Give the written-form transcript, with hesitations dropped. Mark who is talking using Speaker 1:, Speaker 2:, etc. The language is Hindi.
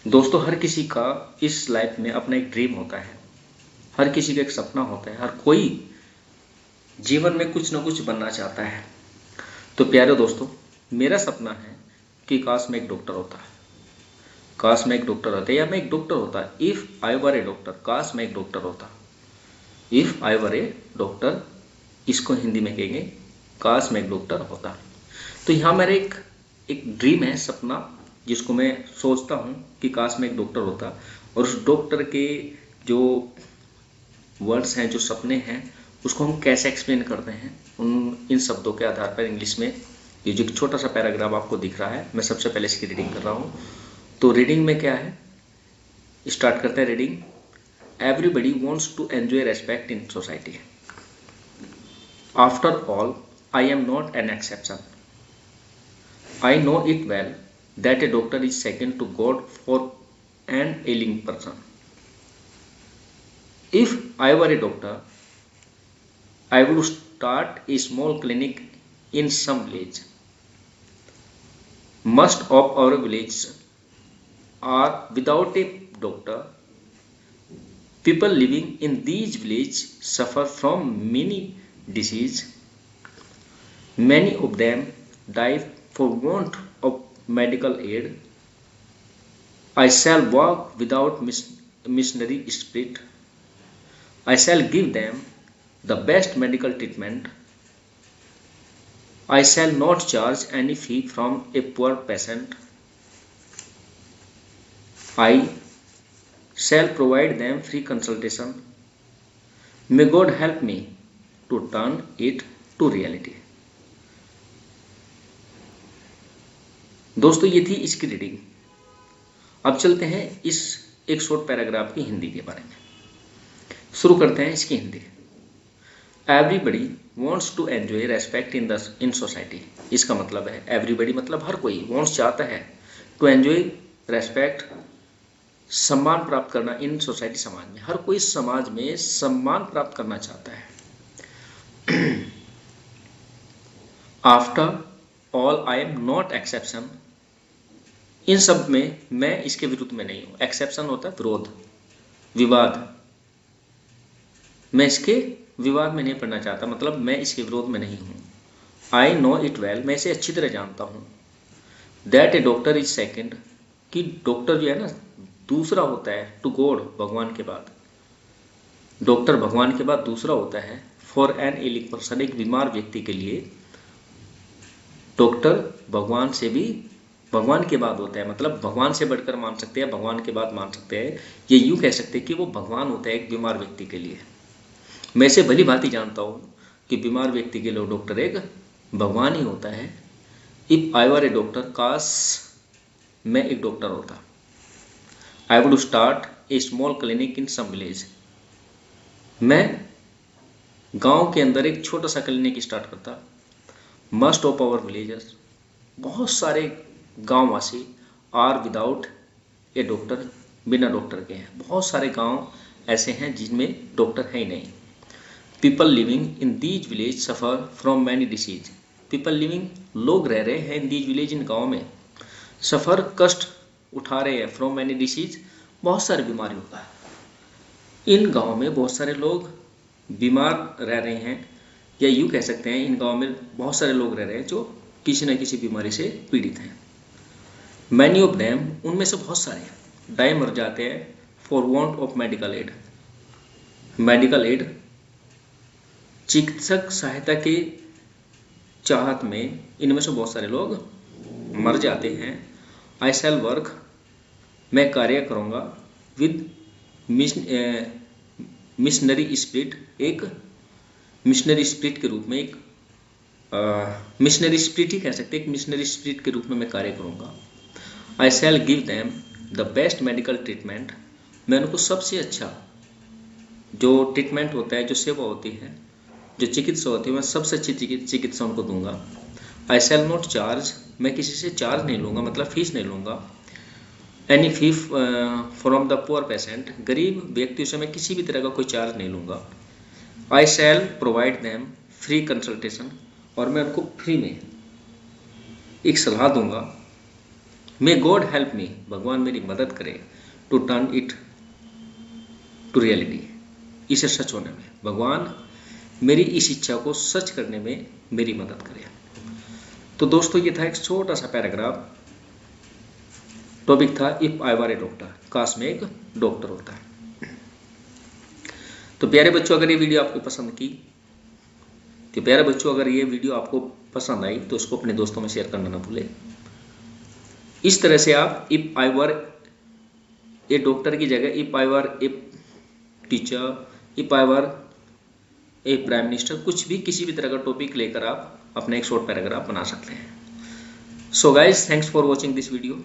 Speaker 1: दोस्तों, हर किसी का इस लाइफ में अपना एक ड्रीम होता है। हर किसी का एक सपना होता है। हर कोई जीवन में कुछ ना कुछ बनना चाहता है। तो प्यारे दोस्तों, मेरा सपना है कि काश मैं एक डॉक्टर होता। काश मैं एक डॉक्टर होता या मैं एक डॉक्टर होता। If I were A doctor, काश मैं एक डॉक्टर होता। If I were A doctor, इसको हिंदी में कहेंगे काश मैं एक डॉक्टर होता। तो यहाँ मेरा एक एक ड्रीम है, सपना, जिसको मैं सोचता हूँ कि काश मैं एक डॉक्टर होता। और उस डॉक्टर के जो वर्ड्स हैं, जो सपने हैं, उसको हम कैसे एक्सप्लेन करते हैं, इन शब्दों के आधार पर इंग्लिश में ये जो एक छोटा सा पैराग्राफ आपको दिख रहा है, मैं सबसे पहले इसकी रीडिंग कर रहा हूँ। तो रीडिंग में क्या है, स्टार्ट करते हैं reading. Everybody wants to enjoy respect in society. After all, I am not an exception. I know it well that a doctor is second to God for an ailing person. If I were a doctor, I would start a small clinic in some village. Most of our villages are without a doctor. People living in these villages suffer from many diseases. Many of them die for want of medical aid. I shall walk without missionary spirit. I shall give them the best medical treatment. I shall not charge any fee from a poor patient. I shall provide them free consultation. May God help me to turn it to reality. दोस्तों, ये थी इसकी रीडिंग। अब चलते हैं इस एक शॉर्ट पैराग्राफ की हिंदी के बारे में। शुरू करते हैं इसकी Hindi. Everybody wants to enjoy respect in society. इसका मतलब है एवरीबडी मतलब हर कोई, वॉन्ट्स चाहता है, टू एंजॉय रेस्पेक्ट सम्मान प्राप्त करना, इन सोसाइटी समाज में। हर कोई समाज में सम्मान प्राप्त करना चाहता है। After all, I am not exception. इन सब में मैं इसके विरुद्ध में नहीं हूं। एक्सेप्शन होता है विरोध, विवाद। मैं इसके विवाद में नहीं पड़ना चाहता, मतलब मैं इसके विरोध में नहीं हूं। आई नो इट वेल, मैं इसे अच्छी तरह जानता हूं। That A doctor is second, कि डॉक्टर जो है ना दूसरा होता है, टू गॉड, भगवान के बाद। डॉक्टर भगवान के बाद दूसरा होता है। फॉर एन इलिक पर्सन, एक बीमार व्यक्ति के लिए डॉक्टर भगवान से भी, भगवान के बाद होता है। मतलब भगवान से बढ़कर मान सकते हैं, भगवान के बाद मान सकते हैं। ये यूं कह सकते हैं कि वो भगवान होता है एक बीमार व्यक्ति के लिए। मैं इसे भली भांति जानता हूँ कि बीमार व्यक्ति के लिए डॉक्टर एक भगवान ही होता है। If I were A doctor, काश मैं एक डॉक्टर होता। I would start a small clinic in some village. मैं गांव के अंदर एक छोटा सा क्लिनिक स्टार्ट करता। मस्ट ऑफ आवर विलेजर्स, बहुत सारे गांववासी, आर विदाउट ए डॉक्टर, बिना डॉक्टर के हैं। बहुत सारे गांव ऐसे हैं जिनमें डॉक्टर है ही नहीं। People living in these village suffer from many disease. People living, लोग रह रहे हैं, इन दीज विलेज, इन गाँव में। सफ़र, कष्ट उठा रहे हैं, फ्रॉम मैनी डिसीज, बहुत सारी बीमारियों का। इन गाँव में बहुत सारे लोग बीमार रह रहे हैं, या यूँ कह सकते हैं इन गाँव में बहुत सारे लोग रह रहे हैं जो किसी न किसी बीमारी से पीड़ित हैं। मैनी ऑफ देम, उनमें से बहुत सारे डाई, मर जाते हैं, for want of medical aid. Medical aid, चिकित्सक सहायता के चाहत में इनमें से बहुत सारे लोग मर जाते हैं। आई शैल वर्क, मैं कार्य करूँगा, विद मिशनरी स्पिरिट, एक मिशनरी स्पिरिट के रूप में, एक मिशनरी स्पिरिट ही कह सकते हैं, एक मिशनरी स्पिरिट के रूप में मैं कार्य करूँगा। I shall give them the best medical treatment, मैं उनको सबसे अच्छा जो ट्रीटमेंट होता है, जो सेवा होती है, जो चिकित्सा होती है, मैं सबसे अच्छी चिकित्सा उनको दूंगा। आई शैल नॉट चार्ज, मैं किसी से चार्ज नहीं लूँगा, मतलब फीस नहीं लूँगा। Any fee from the poor patient, गरीब व्यक्तियों से मैं किसी भी तरह का कोई चार्ज नहीं लूँगा। I shall provide them free consultation, और मैं उनको फ्री में एक सलाह दूंगा। मे गॉड हेल्प मी, भगवान मेरी मदद करे, to turn it to reality, इसे सच होने में, भगवान मेरी इस इच्छा को सच करने में मेरी मदद करे। तो दोस्तों ये था एक छोटा सा पैराग्राफ, टॉपिक था if I were A doctor, काश में एक डॉक्टर होता। तो प्यारे बच्चों, अगर ये वीडियो आपको पसंद की, तो प्यारे बच्चों अगर ये वीडियो आपको पसंद आई तो उसको अपने दोस्तों में शेयर करना ना भूलें। इस तरह से आप if I were A doctor की जगह if I were a teacher, if I were A prime minister, कुछ भी किसी भी तरह का टॉपिक लेकर आप अपना एक शॉर्ट पैराग्राफ बना सकते हैं। So guys, thanks for watching this video.